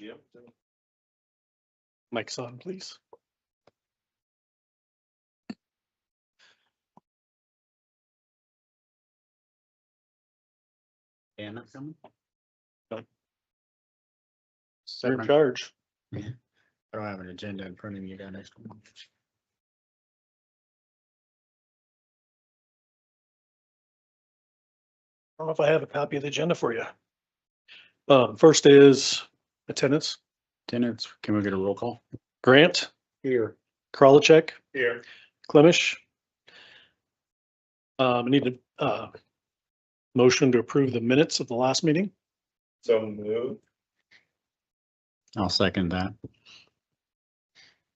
Yankton. Mic's on, please. Dan, that's coming. No. Seven You're in charge. I don't have an agenda in front of me, guys. I don't know if I have a copy of the agenda for you. First is attendance. Attendance, can we get a roll call? Grant, Here. Kralachek, Here. Clemish. I need a motion to approve the minutes of the last meeting. So moved. I'll second that.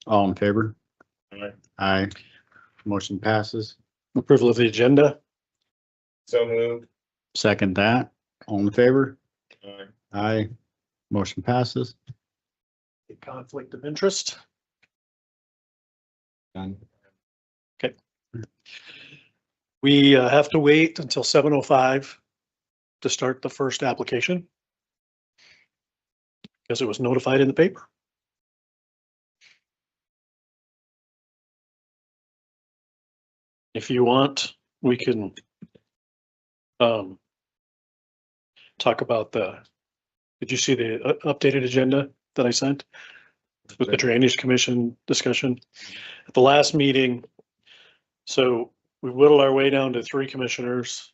All in favor? Aye. Aye. Motion passes. Approval of the agenda. So moved. Second that. All in favor? Aye. Aye. Motion passes. Conflict of interest. Done. We have to wait until 7:05 to start the first application because it was notified in the paper. If you want, we can talk about did you see the updated agenda that I sent with the Drainage Commission discussion at the last meeting? So we whittled our way down to 3 commissioners.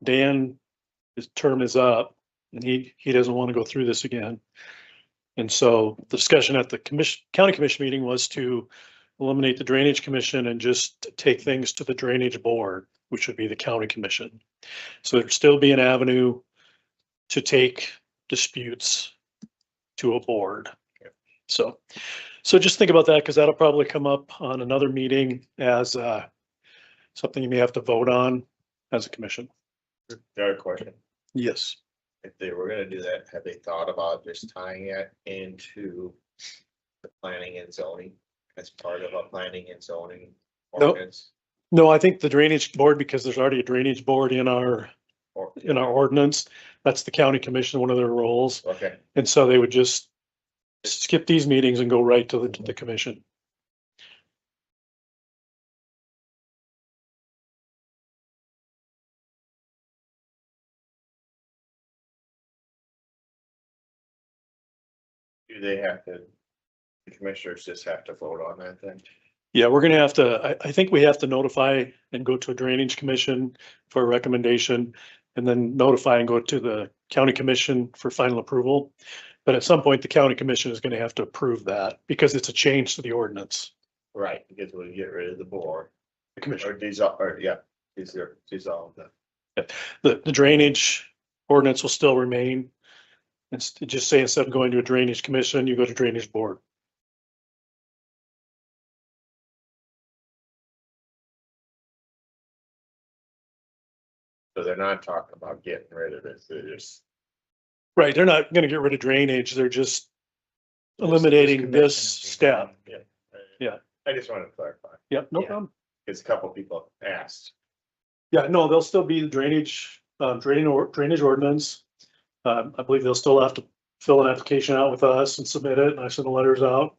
Dan, his term is up and he doesn't want to go through this again. And so the discussion at the county commission meeting was to eliminate the Drainage Commission and just take things to the Drainage Board, which would be the county commission. So there'd still be an avenue to take disputes to a board. So just think about that because that'll probably come up on another meeting as something you may have to vote on as a commission. Got a question. Yes. If they were gonna do that, have they thought about just tying it into the planning and zoning as part of a planning and zoning Nope. ordinance? No, I think the Drainage Board, because there's already a Drainage Board in our Or, ordinance, that's the county commission, one of their roles. okay, And so they would just skip these meetings and go right to the commission. do they have to, the commissioners just have to vote on that then? Yeah, we're gonna have to, I think we have to notify and go to a Drainage Commission for a recommendation and then notify and go to the county commission for final approval. But at some point, the county commission is gonna have to approve that because it's a change to the ordinance. Right, because we get rid of the board, The commission, or dissolve, or yeah, dissolve them. the drainage ordinance will still remain. It's just say instead of going to a Drainage Commission, you go to Drainage Board. So they're not talking about getting rid of it, they're just. Right, they're not gonna get rid of drainage, they're just eliminating this step. Yeah. Yeah. I just wanted to clarify, Yep, no Yeah. problem. because a couple people asked. Yeah, no, they'll still be the drainage, drainage ordinance. I believe they'll still have to fill an application out with us and submit it, and I send the letters out.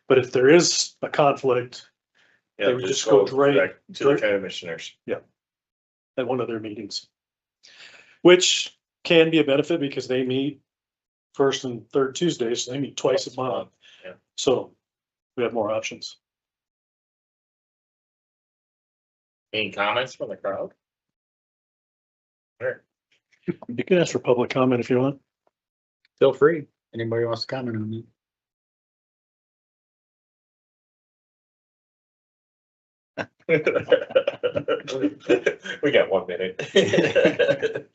But if there is a conflict Yeah, They would just go right- direct to the commissioners. at one of their meetings, which can be a benefit because they meet first and third Tuesdays, so they meet twice a month. Yeah. So we have more options. Any comments from the crowd? Sure. You can ask for public comment if you want. Feel free. Anybody wants to comment on it? We got 1 minute.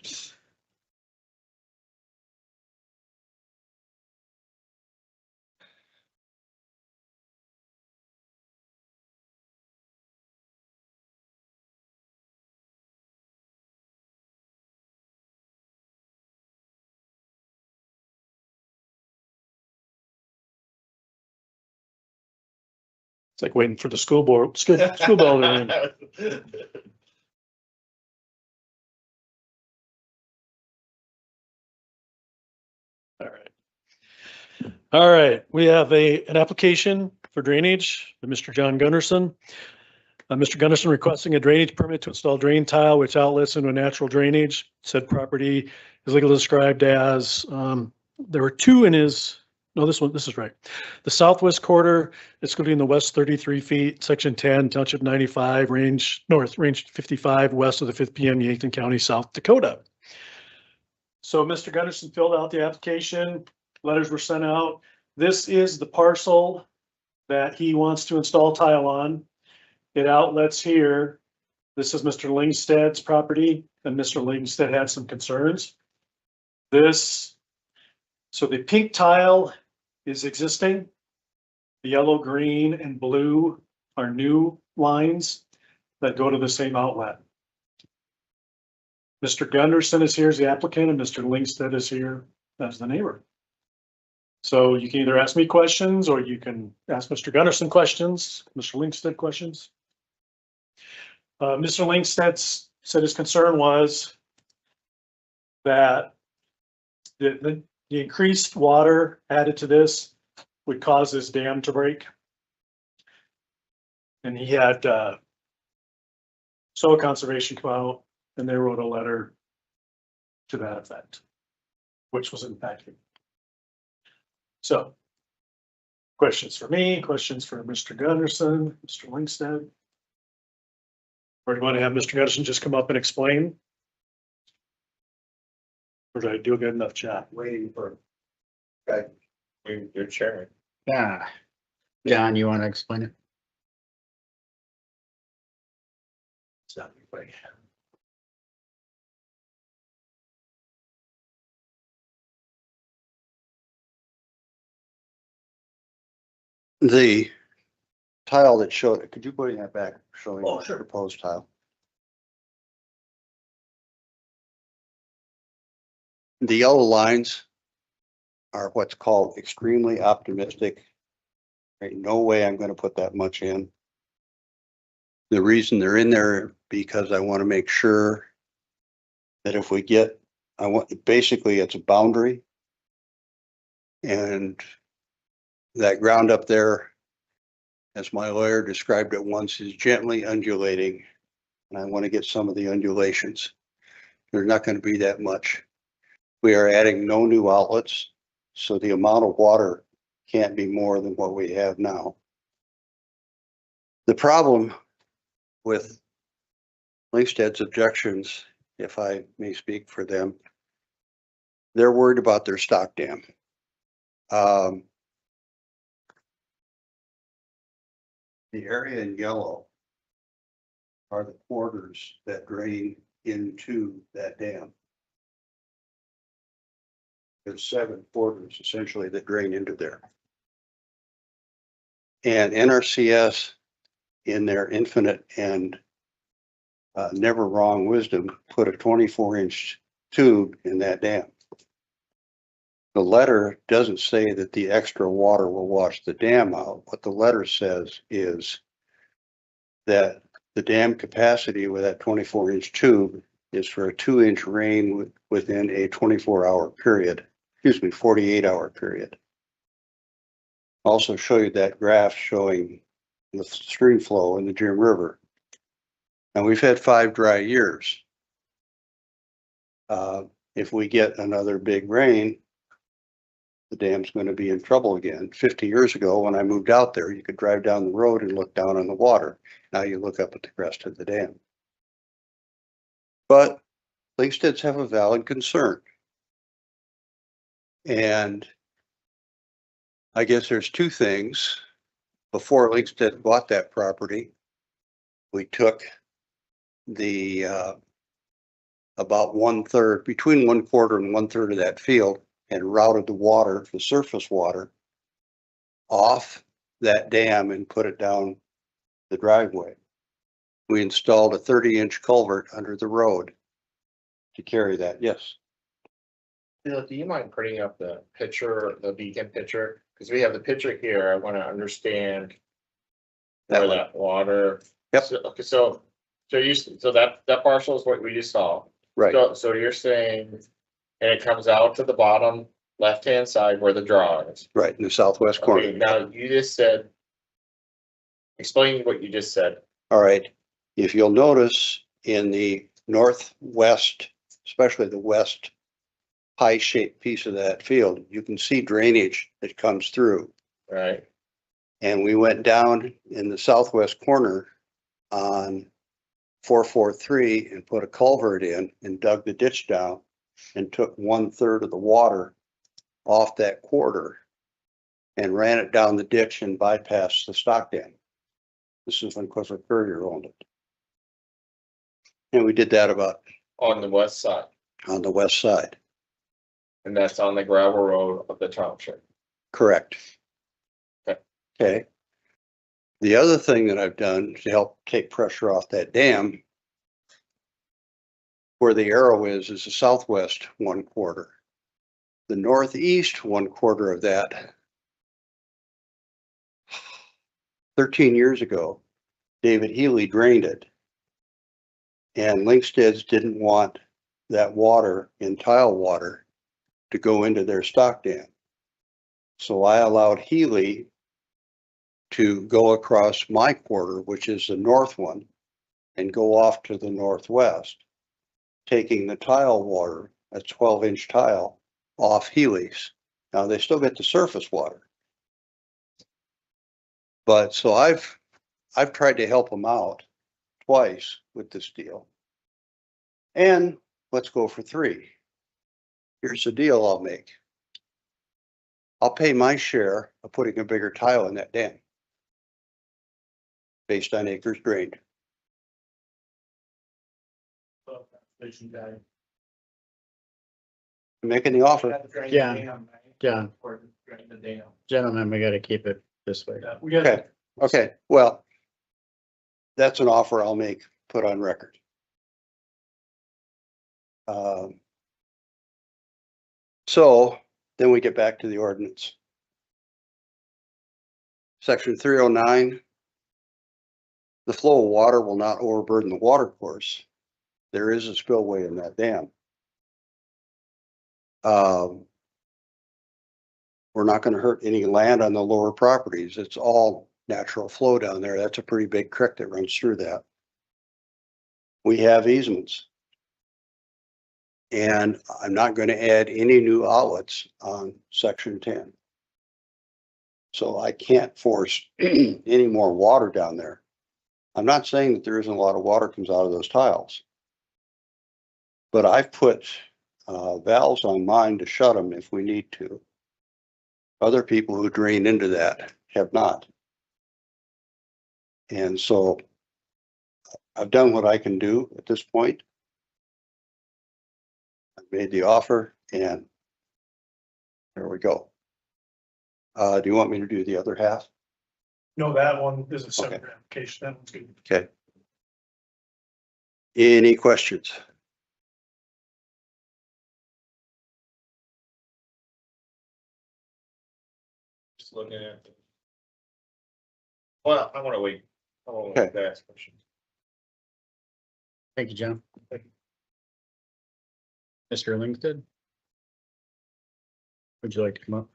It's like waiting for the school bell to ring. All right. All right, we have an application for drainage, by Mr. John Gunderson. Mr. Gunderson requesting a drainage permit to install drain tile which outlets into a natural drainage. Said property is legally described as, there were two in his, no, this is right. The southwest quarter, excluding the west 33 feet, section 10, township 95, range 55, west of the 5th PM, Yankton County, South Dakota. So Mr. Gunderson filled out the application, letters were sent out. This is the parcel that he wants to install tile on. It outlets here. This is Mr. Lingstead's property, and Mr. Lingstead had some concerns. So the pink tile is existing. The yellow, green, and blue are new lines that go to the same outlet. Mr. Gunderson is here as the applicant, and Mr. Lingstead is here as the neighbor. So you can either ask me questions, or you can ask Mr. Gunderson questions, Mr. Lingstead questions. Mr. Lingstead said his concern was that the increased water added to this would cause this dam to break. And he had soil conservation come out, and they wrote a letter to that effect, which was impacted. So questions for me, questions for Mr. Gunderson, Mr. Lingstead? Or do you want to have Mr. Gunderson just come up and explain? Or did I do a good enough job? Waiting for. Okay, you're sharing. Yeah. John, you want to explain it? It's not anybody. The tile that showed, could you bring that back, showing Oh, the sure. proposed tile? The yellow lines are what's called extremely optimistic. Ain't no way I'm gonna put that much in. The reason they're in there, because I want to make sure that if we get, basically it's a boundary. And that ground up there, as my lawyer described it once, is gently undulating. And I want to get some of the undulations. There's not going to be that much. We are adding no new outlets, so the amount of water can't be more than what we have now. The problem with Lingstead's objections, if I may speak for them, they're worried about their stock dam. The area in yellow are the quarters that drain into that dam. There's 7 quarters essentially that drain into there. And NRCS, in their infinite and never wrong wisdom, put a 24-inch tube in that dam. The letter doesn't say that the extra water will wash the dam out. What the letter says is that the dam capacity with that 24-inch tube is for a 2-inch rain within a 24-hour period, 48-hour period. Also show you that graph showing the stream flow in the Jim River. And we've had 5 dry years. If we get another big rain, the dam's going to be in trouble again. 50 years ago, when I moved out there, you could drive down the road and look down on the water. Now you look up at the crest of the dam. But Lingsteads have a valid concern. And I guess there's 2 things. Before Lingstead bought that property, we took the, about 1/3, between 1/4 and 1/3 of that field and routed the water, the surface water off that dam and put it down the driveway. We installed a 30-inch culvert under the road to carry that. Yes. Bill, do you mind putting up the picture, the beacon picture? Because we have the picture here. I want to understand That where one. that water. Yep. Okay, so that parcel is what we just saw. Right, So you're saying, and it comes out to the bottom left-hand side where the draw is. right, in the southwest Okay, corner. now you just said. Explain what you just said. All right, if you'll notice in the northwest, especially the west pie-shaped piece of that field, you can see drainage that comes through. Right, And we went down in the southwest corner on 443 and put a culvert in and dug the ditch down and took 1/3 of the water off that quarter and ran it down the ditch and bypassed the stock dam. This is when Clifford Courier owned it. And we did that about on the west side, on the west side. and that's on the gravel road of the township. Correct. Okay. Okay. The other thing that I've done to help take pressure off that dam, where the arrow is the southwest 1/4. The northeast 1/4 of that, 13 years ago, David Healy drained it. And Linksteads didn't want that water in tile water to go into their stock dam. So I allowed Healy to go across my quarter, which is the north one, and go off to the northwest, taking the tile water, a 12-inch tile, off Healy's. Now they still get the surface water. But so I've tried to help them out twice with this deal. And let's go for 3. Here's the deal I'll make. I'll pay my share of putting a bigger tile in that dam based on acres drained. I'm making the offer. Yeah. John, gentlemen, we gotta keep it this way. Okay, okay, well, that's an offer I'll make, put on record. So then we get back to the ordinance. Section 309. The flow of water will not overburden the water course. There is a spillway in that dam. We're not going to hurt any land on the lower properties. It's all natural flow down there. That's a pretty big creek that runs through that. We have easements. And I'm not going to add any new outlets on section 10. So I can't force any more water down there. I'm not saying that there isn't a lot of water comes out of those tiles. But I've put valves on mine to shut them if we need to. Other people who drain into that have not. And so I've done what I can do at this point. I made the offer and there we go. Do you want me to do the other half? No, that one is a separate application. That one's good. Okay. Any questions? Just looking at. Well, I want to wait. I want to ask questions. Thank you, John. Mr. Linkstead? Would you like to come up?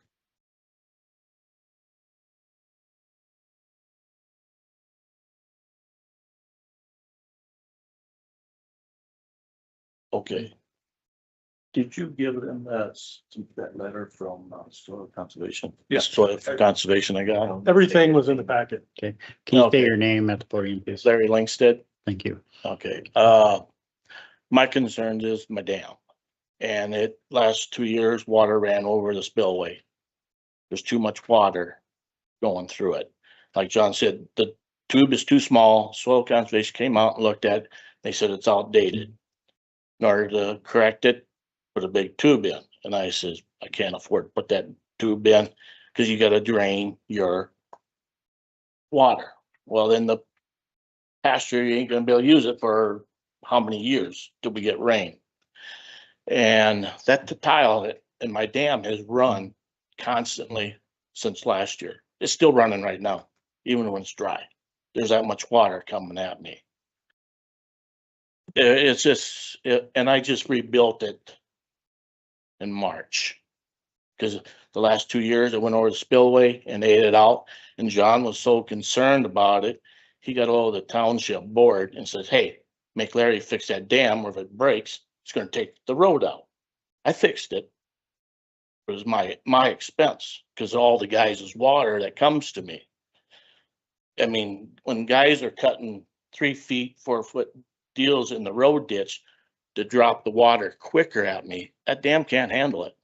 Okay. Did you give them that letter from soil conservation? Yes. Soil conservation, I got. Everything was in the packet. Can you Okay. state your name at the podium, please? Larry Linkstead. Thank you. Okay, my concern is my dam. And it last 2 years, water ran over the spillway. There's too much water going through it. Like John said, the tube is too small. Soil conservation came out and looked at it. They said it's outdated. In order to correct it, put a big tube in. And I says, I can't afford to put that tube in because you gotta drain your water. Well, then the pasture, you ain't gonna be able to use it for how many years till we get rain? And that the tile in my dam has run constantly since last year. It's still running right now, even when it's dry. There's that much water coming at me. It's just, and I just rebuilt it in March. Because the last 2 years I went over the spillway and ate it out. And John was so concerned about it, he got all the township board and says, hey, make Larry fix that dam, or if it breaks, it's gonna take the road out. I fixed it. It was my expense, because all the guys' water that comes to me. I mean, when guys are cutting 3 feet, 4 foot deals in the road ditch to drop the water quicker at me, that dam can't handle it.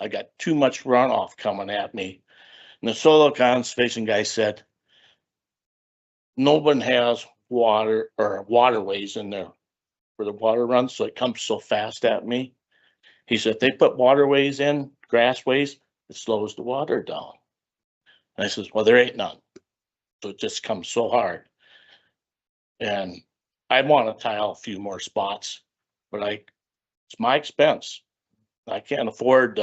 I got too much runoff coming at me. And the soil conservation guy said, no one has water or waterways in there where the water runs, so it comes so fast at me. He said, if they put waterways in, grassways, it slows the water down. And I says, well, there ain't none. So it just comes so hard. And I want to tile a few more spots, but it's my expense. I can't afford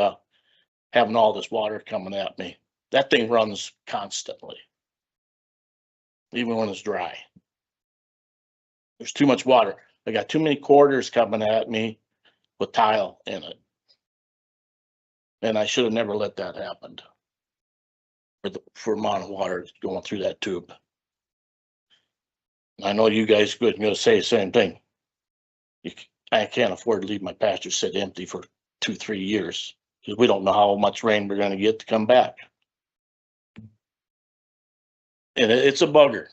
having all this water coming at me. That thing runs constantly, even when it's dry. There's too much water. I got too many quarters coming at me with tile in it. And I should have never let that happen for amount of water going through that tube. I know you guys are going to say the same thing. I can't afford to leave my pasture sit empty for 2-3 years because we don't know how much rain we're going to get to come back. And it's a bugger.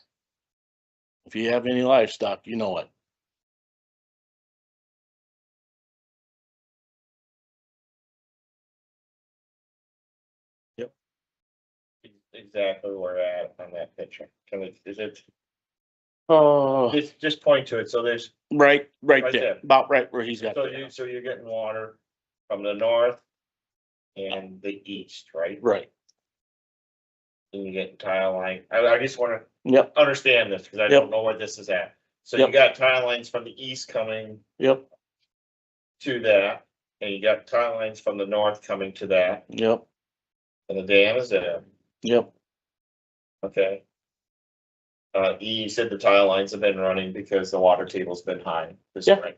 If you have any livestock, you know it. Exactly where we're at on that picture. Can we, is it, Oh, just point to it. So there's, right Right there, there. about right where he's got. so you're getting water from the north and the east, right? Right. And you get tile line. I just wanna Yep. understand this because I don't know where this is at. So you Yep. got tile lines from the east coming Yep. to that, and you got tile lines from the north coming to that, Yep. and the dam is there, Yep. okay? You said the tile lines have been running because the water table's been high this Yeah. spring.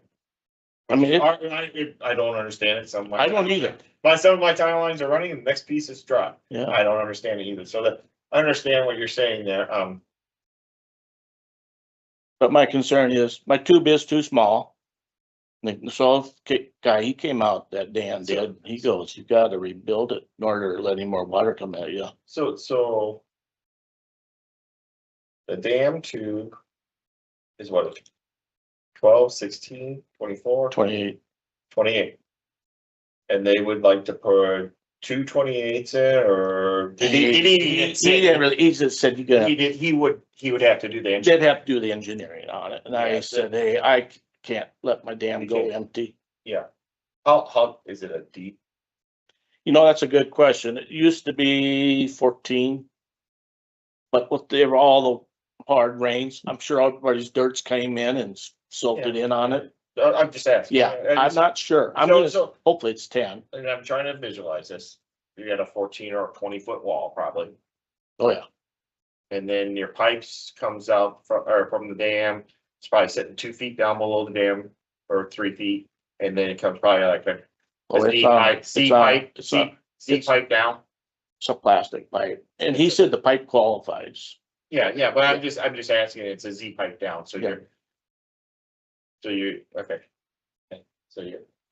I mean, I don't understand it, some of my. I don't either. Some of my tile lines are running and the next piece is dry. Yeah. I don't understand it either, so that, I understand what you're saying there, But my concern is my tube is too small. The soil guy, he came out, that Dan did, he goes, you gotta rebuild it in order to let any more water come at you. so. The dam tube is what? 12, 16, 24, 28. 28. And they would like to put 2 28s in, or did he didn't say- He didn't really, he just said you gotta, he would have to do the. they'd have to do the engineering on it. And I Yeah, said, hey, I can't let my dam go Okay. empty. Yeah. How, is it a deep? You know, that's a good question. It used to be 14. But with all the hard rains, I'm sure everybody's dirts came in and silted in on it. I'm just asking. Yeah, I'm not sure. So- Hopefully it's 10. And I'm trying to visualize this. You got a 14 or a 20-foot wall probably, Oh, yeah. and then your pipes comes out from the dam. It's probably sitting 2 feet down below the dam, or 3 feet, and then it comes probably like a Oh, Z pipe, Z pipe down. It's a plastic pipe. And he said the pipe qualifies. Yeah, but I'm just asking, it's a Z pipe down, so Yeah. okay. So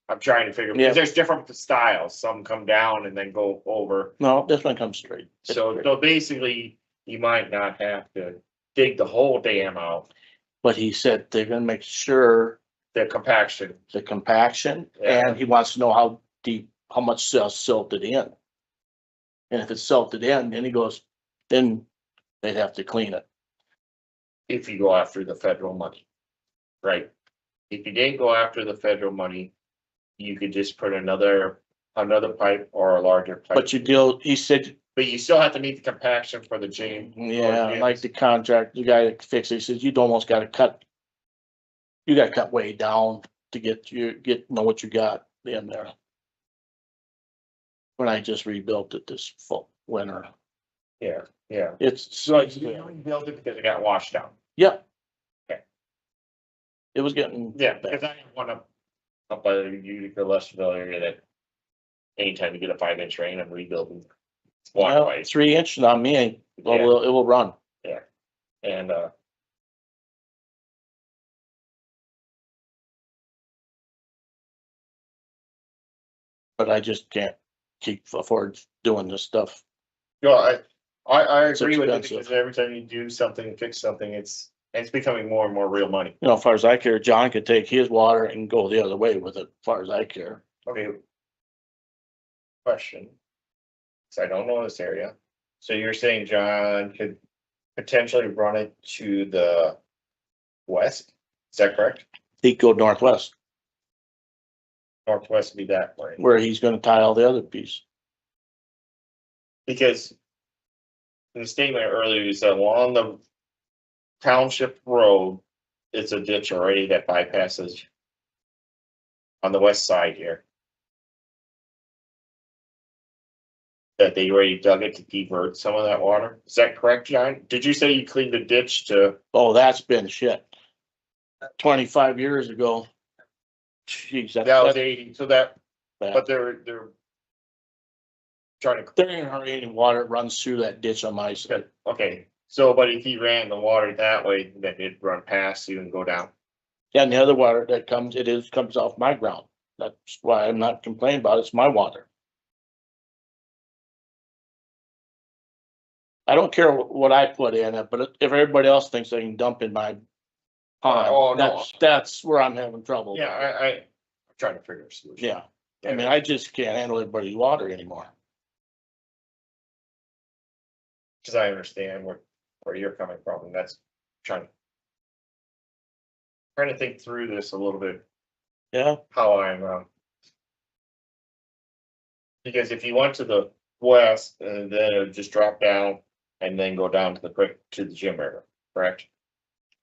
I'm trying to figure, Yeah. because there's different styles, some come down and then go over. No, this one comes straight. It's So straight. basically, you might not have to dig the whole dam out, But he said they're gonna make sure the compaction. the compaction, Yeah. and he wants to know how deep, how much silted in. And if it's silted in, then he goes, then they'd have to clean it. if you go after the federal money, right? If you didn't go after the federal money, you could just put another pipe or a larger pipe. But you deal, he said, But you still have to meet the compaction for the James. yeah, like the contract, the guy that fixed it, he says, you'd almost gotta cut. You gotta cut way down to know what you got in there. When I just rebuilt it this fall, winter, Yeah, yeah. it's, So you only built it because it got washed out. yeah. Okay. It was getting. Yeah, bad. because I have one up by the Utica, Lesserville area that anytime you get a 5-inch rain, I'm rebuilding Well, waterways. 3 inches on me, it Yeah. will run. And, But I just can't afford doing this stuff. you know, I It's agree with it expensive. because every time you do something, fix something, it's becoming more and more real money. You know, as far as I care, John could take his water and go the other way with it, as far as I care. Okay. Question. So I don't know this area. So you're saying John could potentially run it to the west? Is that correct? He'd go northwest, Northwest would be that way. where he's gonna tile the other piece. Because in the statement earlier, you said along the township road, it's a ditch already that bypasses on the west side here. That they already dug it to divert some of that water. Is that correct, John? Did you say you cleaned the ditch to? Oh, that's been shit. 25 years ago. Jeez, That was that's 80, so that, bad. but they're trying to, There ain't hardly any water that runs through that ditch on my side. okay, so but if he ran the water that way, then it'd run past you and go down. Yeah, and the other water that comes, comes off my ground. That's why I'm not complaining about it. It's my water. I don't care what I put in it, but if everybody else thinks they can dump in my Oh, pond, no. that's where I'm having trouble. Yeah, I'm trying to figure a solution. Yeah, I mean, I just can't handle everybody's water anymore. Cause I understand where you're coming from, and that's trying to think through this a little bit, Yeah, how I'm, because if you went to the west, and then it would just drop down and then go down to the creek, to the Jim River, correct?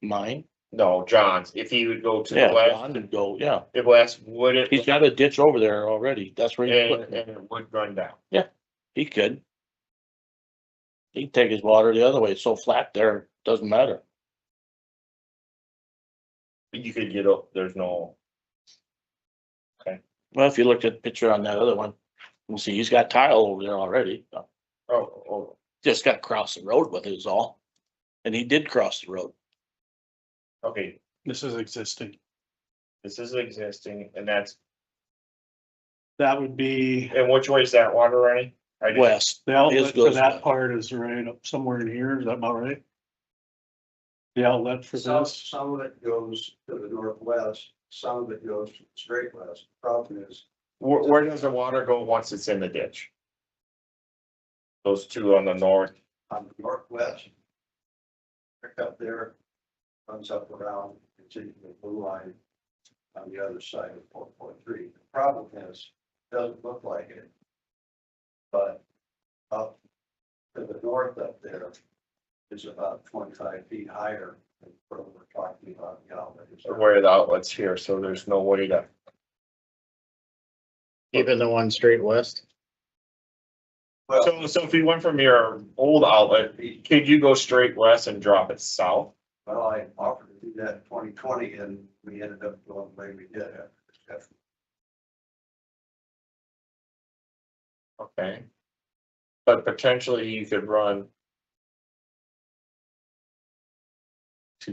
mine. No, John's, if he would go to the Yeah, west, John would go, yeah. the west, would it? He's got a ditch over there already. That's where he's And, putting it. and it would run down. He could. He'd take his water the other way. It's so flat there, doesn't matter. You could get up, there's no, Well, if you looked at the picture on that other one, you see he's got tile over there already. oh, Just got to cross the road with it is all. And he did cross the road. okay, This is existing. this is existing, and that's, That would be, and which way is that water running? I just- West. the His outlet for goes that west. part is right up somewhere in here. Is that about right? The outlet for Some, this? some of it goes to the northwest, some of it goes straight west. Problem is, Where does the water go once it's in the ditch? Those two on the north, on the northwest, pick up there, runs up around, continuing the blue line on the other side of 4.3. The problem is, it doesn't look like it. But up to the north up there is about 25 feet higher than what we're talking about, the outlet. where the outlets here, so there's no way to. Even the one straight west. Well, So if you went from your old outlet, could you go straight west and drop it south? well, I offered to do that in 2020 and we ended up going the way we did after discussion. Okay. But potentially you could run to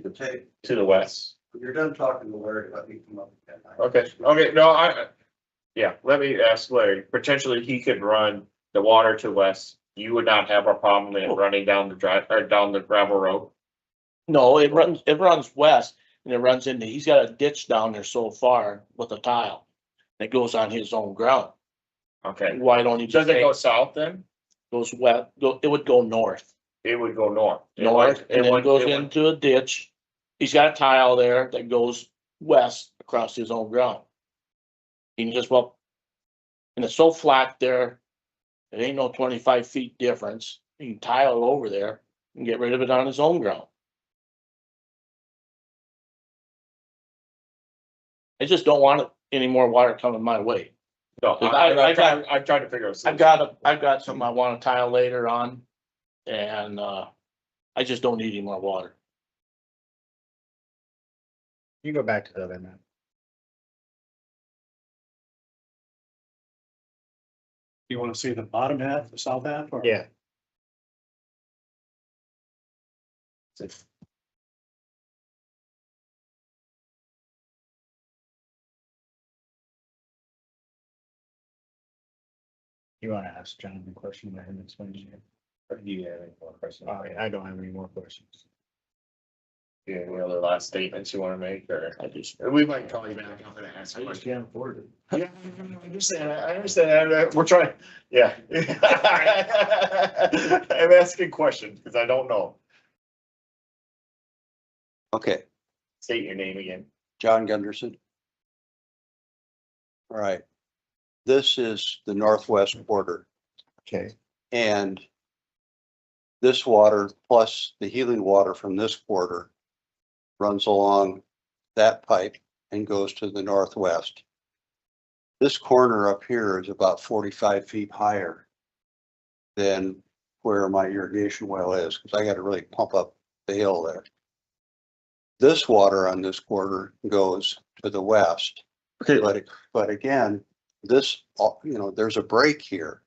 the west. When you're done talking to Larry, let me come up again. Okay, no, yeah, let me ask Larry, potentially he could run the water to west. You would not have a problem in running down the drive, or down the gravel road? No, it runs west and it runs into, he's got a ditch down there so far with a tile that goes on his own ground. Okay, Why don't he does just it go say, south then? goes west, it would go north. It would go north. north, and then goes it would- into a ditch. He's got a tile there that goes west across his own ground. He can just, well, and it's so flat there, it ain't no 25 feet difference. He can tile over there and get rid of it on his own ground. I just don't want any more water coming my way. No, I tried to figure out. I've got something I wanna tile later on, and, I just don't need any more water. You go back to the other map. You want to see the bottom half, the south half? Or? Yeah, you wanna ask John the question, let him explain to you. You have any more questions? I don't have any more questions. Yeah, any other last statements you wanna make, or I just, we might call you back up and ask a I just question. can't afford it. Yeah, I understand, we're trying, yeah. I'm asking questions, because I don't know. Okay, State your name again. John Gunderson. All right. This is the northwest border, Okay. and this water plus the healing water from this quarter runs along that pipe and goes to the northwest. This corner up here is about 45 feet higher than where my irrigation well is, because I got to really pump up the hill there. This water on this quarter goes to the west. Okay. But again, this, there's a break here.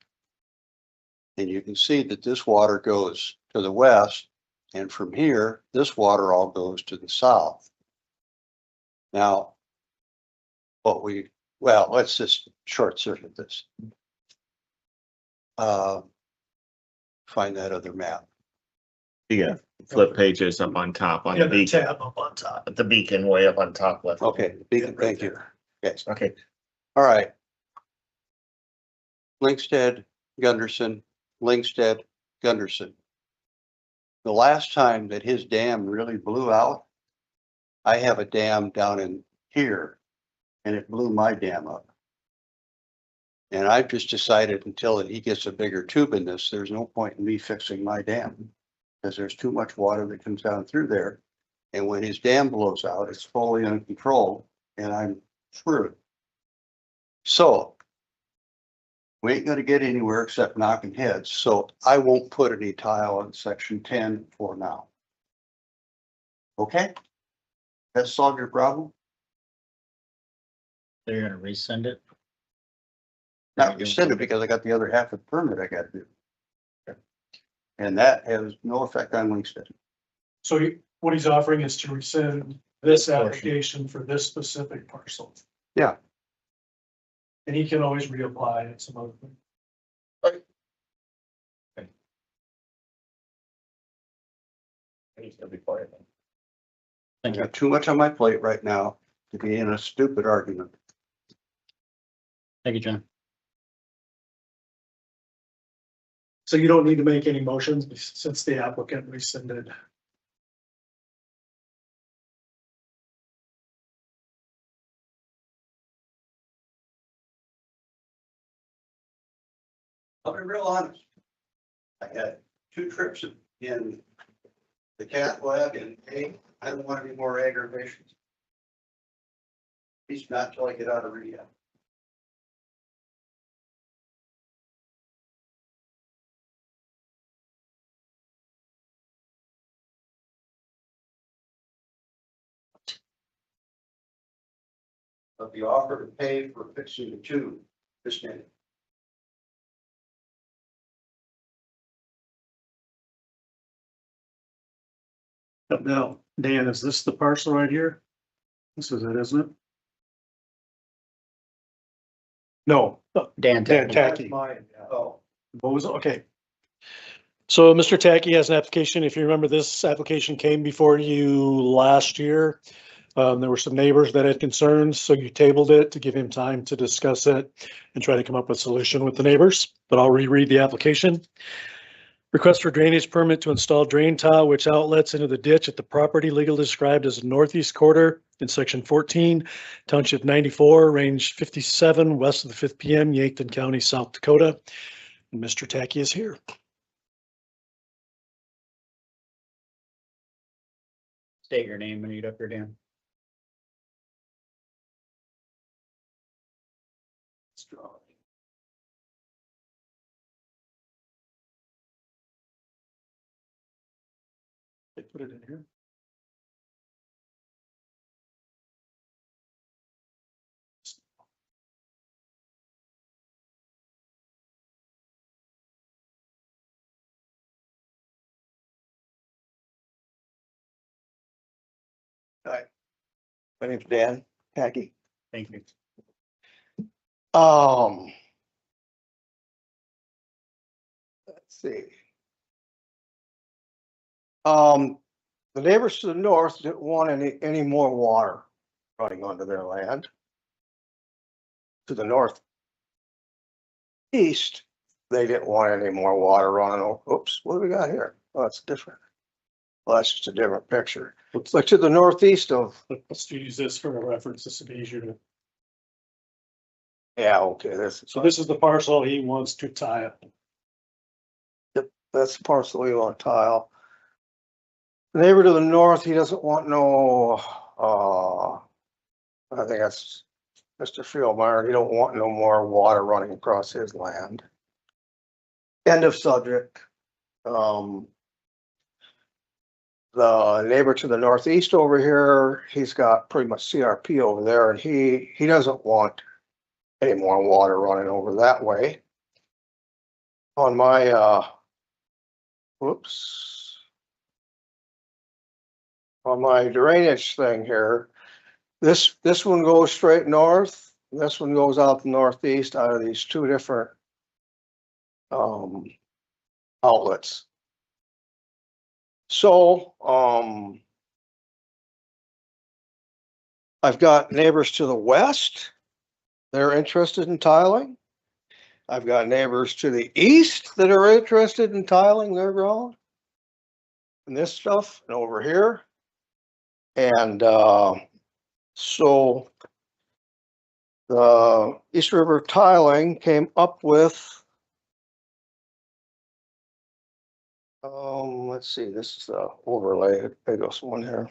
And you can see that this water goes to the west, and from here, this water all goes to the south. Now, let's just short circuit this. Find that other map. Yeah, flip pages up on top on Yeah, the the beacon, tab up on top. the beacon way up on top left. Okay, Beacon, thank you. Yes, Okay, all right. Linkstead, Gunderson, Linkstead, Gunderson. The last time that his dam really blew out, I have a dam down in here, and it blew my dam up. And I've just decided until he gets a bigger tube in this, there's no point in me fixing my dam. Because there's too much water that comes down through there. And when his dam blows out, it's fully uncontrolled, and I'm screwed. So we ain't gonna get anywhere except knocking heads, so I won't put any tile on section 10 for now. Okay? That solve your problem? They're gonna resend it? Not rescind it because I got the other half of the permit I gotta do. And that has no effect on Linkstead. So what he's offering is to rescind this Portion. application for this specific parcel. Yeah. And he can always reapply at some other thing. he's gonna be quiet then. I got too much on my plate right now to be in a stupid argument. Thank you, John. So you don't need to make any motions since the applicant rescinded. I'll be real honest. I had 2 trips in the cat lab, and I don't want any more aggravations. At least not till I get out of rehab. But the offer to pay for fixing the tube, this minute. Now, Dan, is this the parcel right here? This is it, isn't it? No, Dan. Dan Tackey. Tackey. Oh. What was, okay. So Mr. Tackey has an application. If you remember, this application came before you last year. There were some neighbors that had concerns, so you tabled it to give him time to discuss it and try to come up with a solution with the neighbors, but I'll reread the application. Request for drainage permit to install drain tile which outlets into the ditch at the property legally described as northeast quarter in section 14, township 94, range 57, west of the 5th PM, Yankton County, South Dakota. And Mr. Tacky is here. State your name when you get up here, Dan. They put it in here. My name's Dan Hackey. Thank you. Let's see. The neighbors to the north didn't want any more water running onto their land. To the north east, they didn't want any more water running. Oops, what do we got here? Oh, it's different. Well, that's just a different picture. But to the northeast of, Let's use this for a reference. This would be easier to. yeah, okay, So this is the parcel he wants to tie up. that's the parcel you want tile. The neighbor to the north, he doesn't want no, I think that's Mr. Fieldmeyer, he don't want no more water running across his land. End of subject. The neighbor to the northeast over here, he's got pretty much CRP over there, and he doesn't want any more water running over that way. On my, whoops. On my drainage thing here, this one goes straight north, this one goes out the northeast out of these two different outlets. So, I've got neighbors to the west, they're interested in tiling. I've got neighbors to the east that are interested in tiling their ground. And this stuff, and over here. And, so the East River Tiling came up with, let's see, this is the overlay, there goes one here.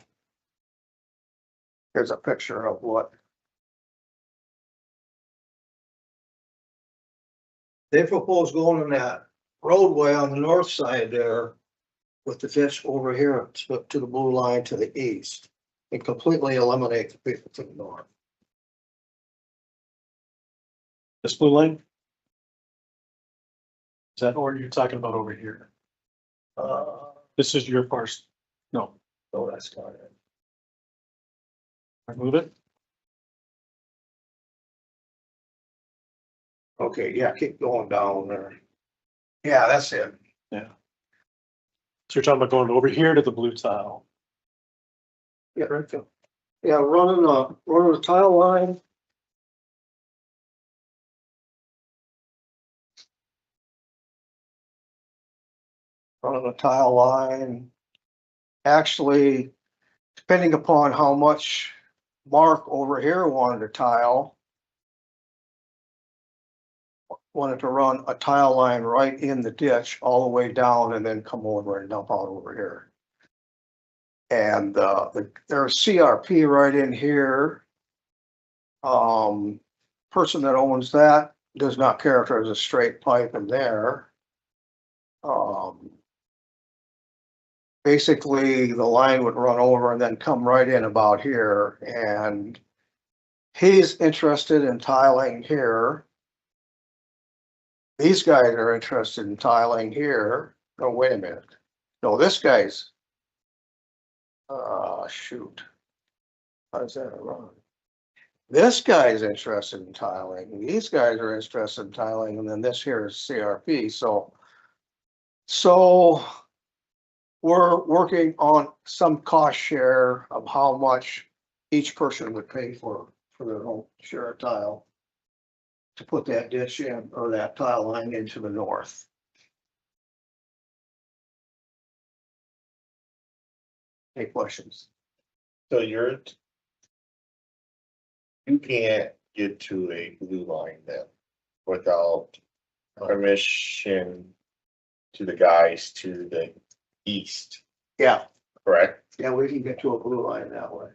Here's a picture of what they propose going in that roadway on the north side there with the ditch over here to the blue line to the east and completely eliminate the people to the north. This blue line? Is that what you're talking about over here? This is your parcel. No, So that's not it. remove it. Okay, yeah, keep going down there. Yeah, that's it. So you're talking about going over here to the blue tile. Yeah, right there. Yeah, running the tile line. Running the tile line. Actually, depending upon how much Mark over here wanted to tile. Wanted to run a tile line right in the ditch all the way down and then come over and dump out over here. And there's CRP right in here. Person that owns that does not care if there's a straight pipe in there. Basically, the line would run over and then come right in about here, and he's interested in tiling here. These guys are interested in tiling here. Oh, wait a minute. No, this guy's. Shoot. How does that run? This guy's interested in tiling. These guys are interested in tiling, and then this here is CRP. So we're working on some cost share of how much each person would pay for their own share of tile to put that ditch in or that tile line into the north. Any questions? So you can't get to a blue line then without permission to the guys to the east, Yeah, correct? yeah, we can get to a blue line that way.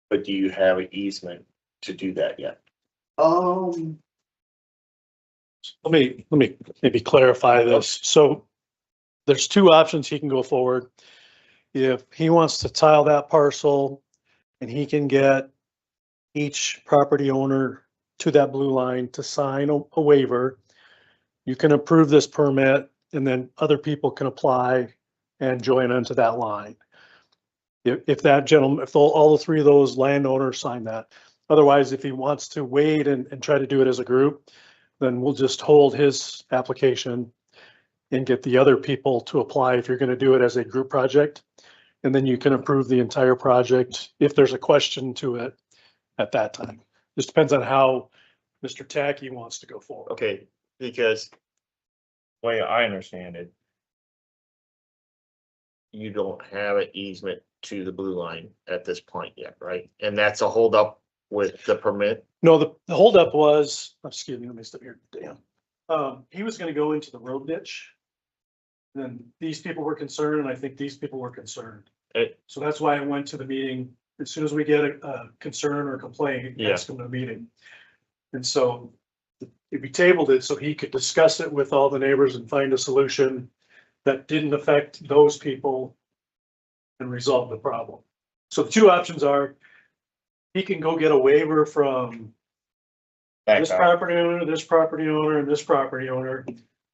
But do you have an easement to do that yet? Let me maybe clarify this. So there's two options he can go forward. If he wants to tile that parcel and he can get each property owner to that blue line to sign a waiver, you can approve this permit and then other people can apply and join into that line. If that gentleman, if all the three of those landowners sign that. Otherwise, if he wants to wait and try to do it as a group, then we'll just hold his application and get the other people to apply if you're going to do it as a group project. And then you can approve the entire project if there's a question to it at that time. Just depends on how Mr. Tacky wants to go forward. Okay, because the way I understand it, you don't have an easement to the blue line at this point yet, right? And that's a holdup with the permit? No, the holdup was, excuse me, let me step here, damn. He was gonna go into the road ditch. Then these people were concerned, and I think these people were concerned. It- So that's why I went to the meeting. As soon as we get a concern or complaint, Yeah. ask him to the meeting. And so we tabled it so he could discuss it with all the neighbors and find a solution that didn't affect those people and resolve the problem. So the two options are, he can go get a waiver from this property owner, this property owner, and this property owner,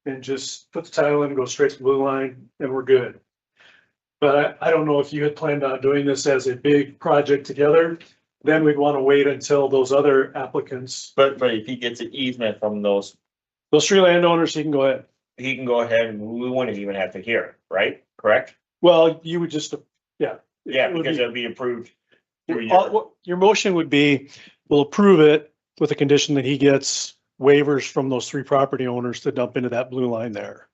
and just put the title in, go straight to the blue line, and we're good. But I don't know if you had planned on doing this as a big project together, then we'd want to wait until those other applicants, But if he gets an easement from those, those three landowners, he can go ahead. he can go ahead and we wouldn't even have to hear, right? Correct? Well, you would just, yeah. Yeah, It would because be- it'll be approved. through Your motion would be, we'll approve it with the condition that he gets waivers from those three property owners to dump into that blue line there.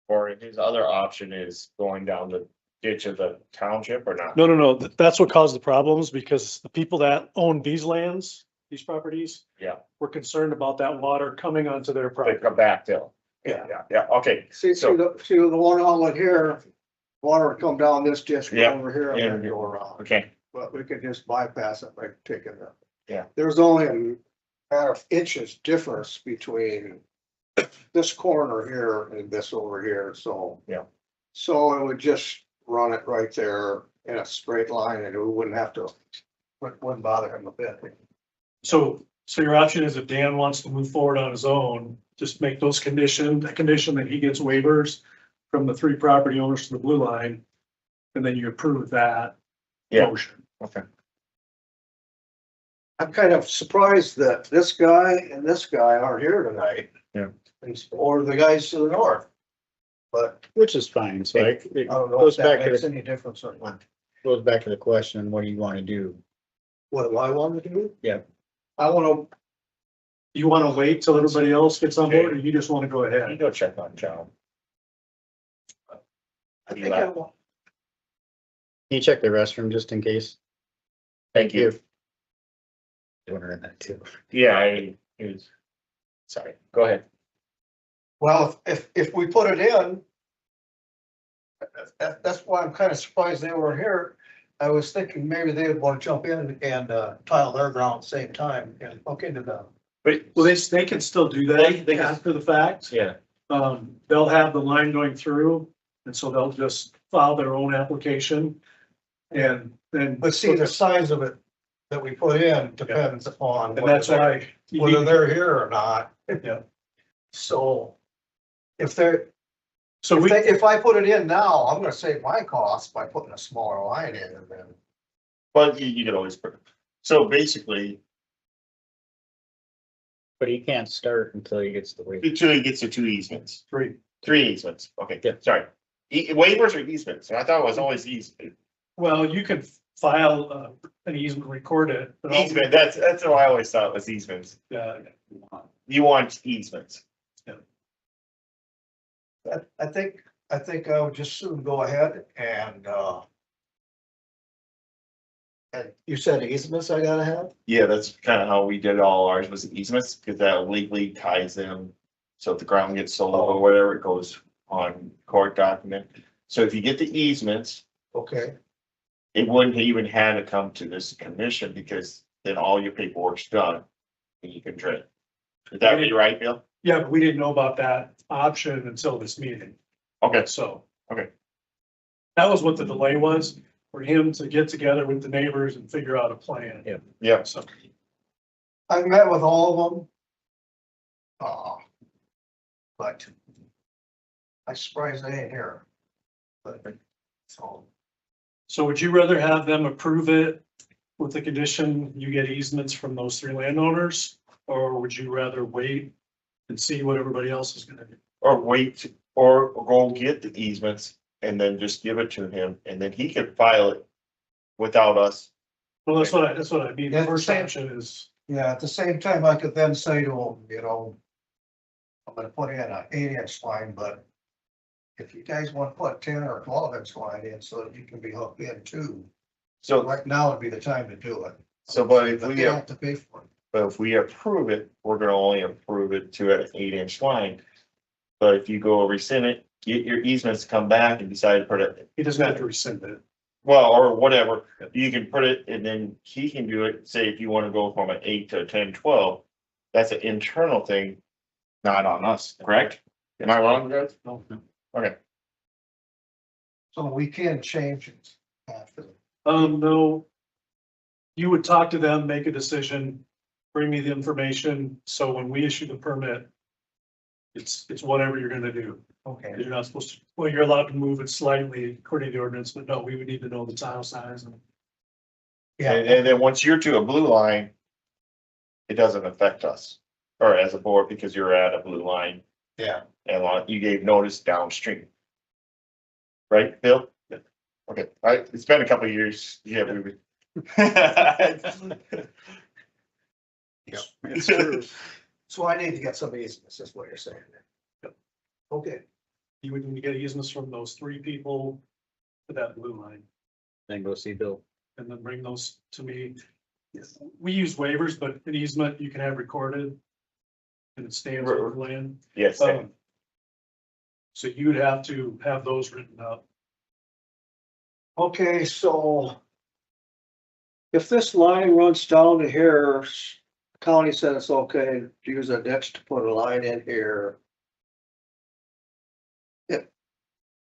Or his other option is going down the ditch of the township or not? No, that's what caused the problems because the people that own these lands, these properties. Yeah. Were concerned about that water coming onto their They property. come back to. Yeah. Yeah, okay. See So- the one outlet here, water would come down this ditch, go Yeah, over here and yeah. then go around. Okay, But we could just bypass it by taking the. Yeah. There's only a matter of inches difference between this corner here and this over here, so. Yeah. So it would just run it right there in a straight line and we wouldn't have to, wouldn't bother him a bit. So your option is if Dan wants to move forward on his own, just make those a condition that he gets waivers from the three property owners to the blue line. And then you approve that Yeah. motion. okay. I'm kind of surprised that this guy and this guy aren't here tonight. Yeah. Or the guys to the north. But Which is fine, so it I don't know goes if back that to makes the, any difference or not. goes back to the question, what do you wanna do? What do I want to do? Yeah. I want You want to wait till everybody else gets on board or you just want to go You ahead? go check on John. I think I want, Can you check the restroom just in case? Thank you. Wondering that too. Yeah, it was, sorry, go ahead. well, if we put it in. That's why I'm kind of surprised they weren't here. I was thinking maybe they would want to jump in and tile their ground at the same time and hook into the. But, Well, they can still do They that can- after the fact. yeah, They'll have the line going through and so they'll just file their own application. And then. But see, the size of it that we put in depends upon. And that's why. you Whether need- they're here or not. Yeah. So if they're, So we, if I put it in now, I'm gonna save my costs by putting a smaller line in and then. but you could always, so basically, But he can't start until he gets the waiver. until he gets the two easements, three. three easements, okay, Yeah. sorry. Waivers or easements, I thought it was always easement. Well, you can file an easement, record it. but all- Easement, that's what I always thought was easements. Yeah. You want easements. I think I would just soon go ahead and, And you said easements I gotta have? Yeah, that's kind of how we did all ours was easements, because that legally ties them. So if the ground gets sold or whatever, it goes on court document. So if you get the easements, Okay. it wouldn't even have to come to this commission, because then all your paperwork's done. And you can drink. Would that be right, Bill? Yeah, but we didn't know about that option until this meeting, Okay, so. Okay. That was what the delay was, for him to get together with the neighbors and figure out a plan. Yeah. yeah, So, I've met with all of them. But I'm surprised they ain't here. But, so, so would you rather have them approve it with the condition you get easements from those three landowners? Or would you rather wait and see what everybody else is gonna do? or wait, or go get the easements and then just give it to him, and then he can file it without us. Well, that's what I mean. The Yeah, first same. option is, yeah, at the same time, I could then say to them, you know, I'm gonna put in an 8-inch line, but if you guys want to put 10 or 12-inch line in so that you can be hooked in too, So, right now would be the time to do it. so, but if But we they have, have to pay for it. but if we approve it, we're gonna only approve it to an 8-inch line. But if you go rescind it, get your easements, come back and decide to put it, he doesn't have to rescind it. well, or whatever, you can put it, and then he can do it, say if you wanna go from an 8 to a 10, 12. That's an internal thing, not on us, correct? Am I wrong, guys? No, no. Okay, So we can change it after. No. You would talk to them, make a decision, bring me the information, so when we issue the permit. It's whatever you're gonna do. Okay. You're not supposed to, well, you're allowed to move it slightly according to the ordinance, but no, we would need to know the tile size and. Yeah, and then once you're to a blue line. It doesn't affect us, or as a board, because you're at a blue line, yeah. and you gave notice downstream. Right, Bill? Okay, it's been a couple of years, yeah, we would. It's true. So I need to get some easements, is what you're saying. Yep. Okay, You would need to get easements from those three people to that blue line, Then go see Bill. and then bring those to me. We use waivers, but an easement you can have recorded. And it stands with the land. Yes, So you'd have to have those written up. okay, so. If this line runs down to here, county said it's okay to use a ditch to put a line in here.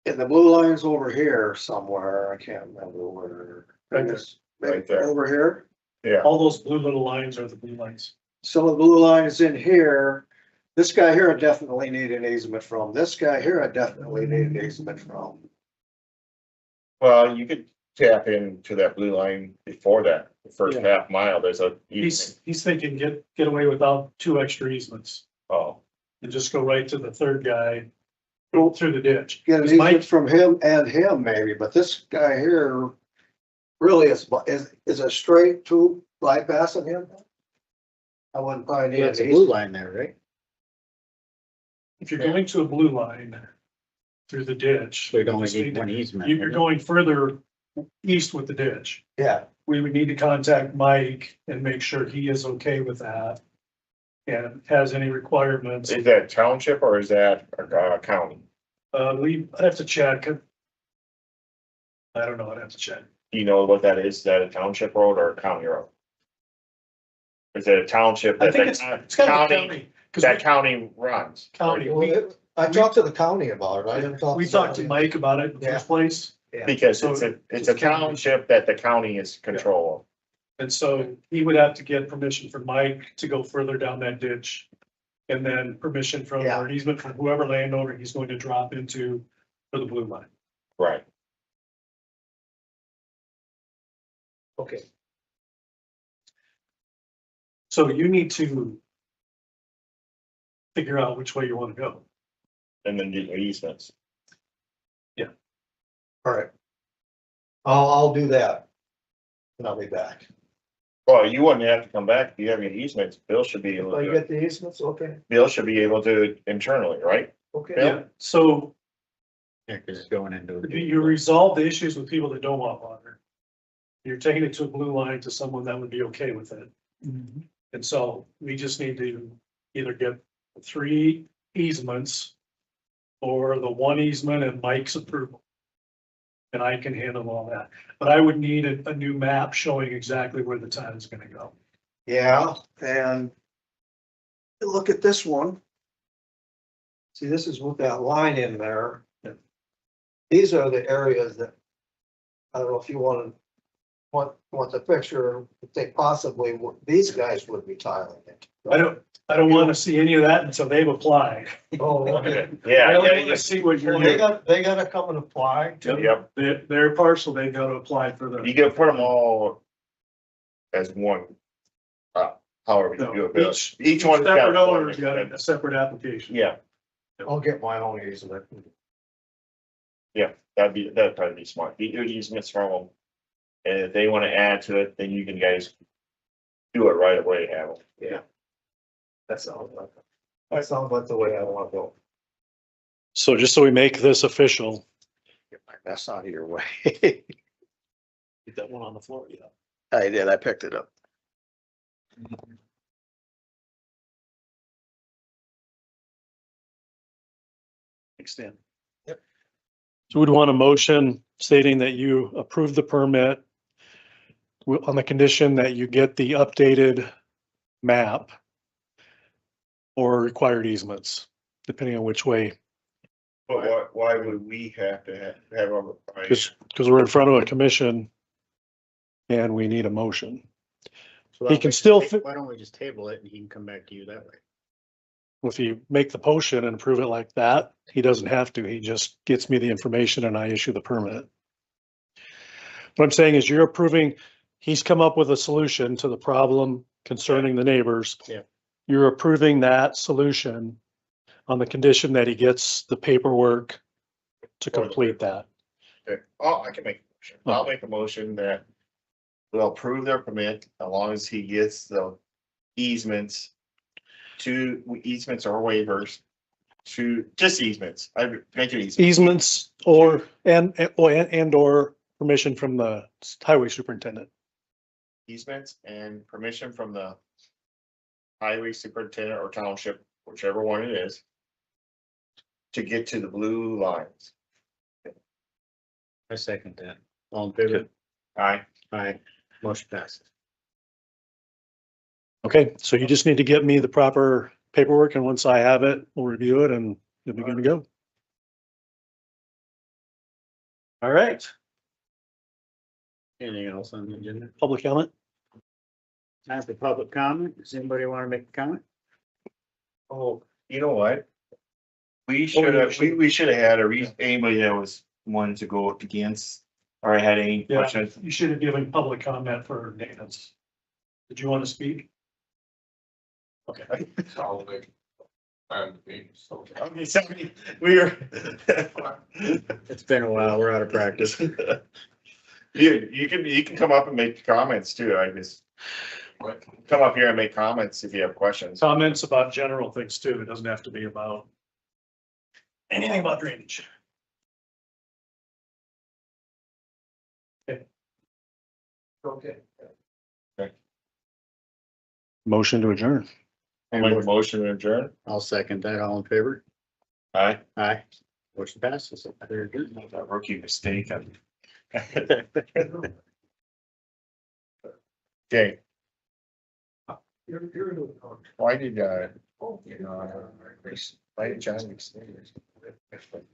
And the blue line's over here somewhere, I can't remember where. Right there. Right there. Over here, yeah, All those blue little lines are the blue lines. so the blue line is in here. This guy here I definitely need an easement from, this guy here I definitely need an easement from. well, you could tap into that blue line before that, the first Yeah. half mile, there's a. He's thinking get away without 2 extra easements Oh, and just go right to the third guy. Go through the ditch. Get an Because Mike- easement from him and him maybe, but this guy here really is a straight to bypassing him. I wouldn't find Yeah, any it's a blue line there, right? If you're going to a blue line through the ditch. So you'd only just need need to- one easement. You're going further east with the ditch. Yeah, We would need to contact Mike and make sure he is okay with that. And has any requirements. is that township or is that county? I'd have to check. I don't know, I'd have to check. Do you know what that is? Is that a township road or a county road? Is it a township I that think the it's kind of a county, county. that Because county runs? county, I talked to the county about it, I didn't talk. we talked to Mike about it in the first place. Because So it's a township that the county is control And so he would have to get permission from Mike to go further down that ditch. And then permission from, Yeah. or easement from whoever landowner he's going to drop into for the blue line. of. Right. Okay, So you need to figure out which way you want to go. And then get your easements. all right. I'll do that. And I'll be back. Well, you wouldn't have to come back if you have your easements. Bill should be If able I to, get the easements, okay, Bill should be able to internally, right? okay. Yeah, so Yeah, cause it's going into. you resolve the issues with people that don't want water. You're taking it to a blue line to someone that would be okay with it. And so we just need to either get 3 easements or the 1 easement and Mike's approval. And I can handle all that, but I would need a new map showing exactly where the tile is gonna go. Yeah, and look at this one. See, this is with that line in there. These are the areas that, I don't know if you want the picture, if they possibly, these guys would be tiling it. I don't wanna see any of that until they've applied. Oh, okay. Yeah, I yeah, only wanna yeah. see what Well, you're. they gotta come and apply to. Yep. Their parcel, they've got to apply for the. You gotta put them all as one. However you No, do it, but each- each one's got. Separate owners got a separate application. Yeah, I'll get my own easement. that'd probably be smart. Get your easements from them. And if they wanna add to it, then you can guys do it right away, have them. Yeah. That sounds like the way I wanna go. So just so we make this official. Get my mess out of your way. Get that one on the floor, yeah. I did, I picked it up. Extend. Yep. So we'd want a motion stating that you approve the permit on the condition that you get the updated map or required easements, depending on which way, But why would we have to have them? because we're in front of a commission and we need a motion. So He can still fit- Why don't we just table it and he can come back to you that way? If you make the motion and approve it like that, he doesn't have to. He just gets me the information and I issue the permit. What I'm saying is you're approving, he's come up with a solution to the problem concerning the neighbors. Yeah. You're approving that solution on the condition that he gets the paperwork to complete that. Okay. Oh, I can make a motion. I'll make a motion that we'll approve their permit as long as he gets the easements. Easements or waivers to just easements. I make it easy. Easements or, and or permission from the highway superintendent. Easements and permission from the highway superintendent or township, whichever one it is, to get to the blue lines. I second that. All in favor? Aye. Aye. Motion passes. Okay, so you just need to get me the proper paperwork and once I have it, we'll review it and you'll be good to go. All right, Anything else on the agenda? public comment? Time for public comment. Does anybody want to make a comment? Oh, you know what? We should have, we should have had anybody that was wanted to go against or had any Yeah, questions. you should have given public comment for Nathan's. Did you want to speak? Okay. Okay, sorry, we were. It's been a while. We're out of practice. You can come up and make comments too, I just. Come up here and make comments if you have questions. Comments about general things too. It doesn't have to be about anything about drainage. Okay. Motion to adjourn. Make a motion to adjourn. I'll second that. All in favor? Aye. Aye. Motion passes. Very good. That rookie mistake. Okay, why did, why did John extend it?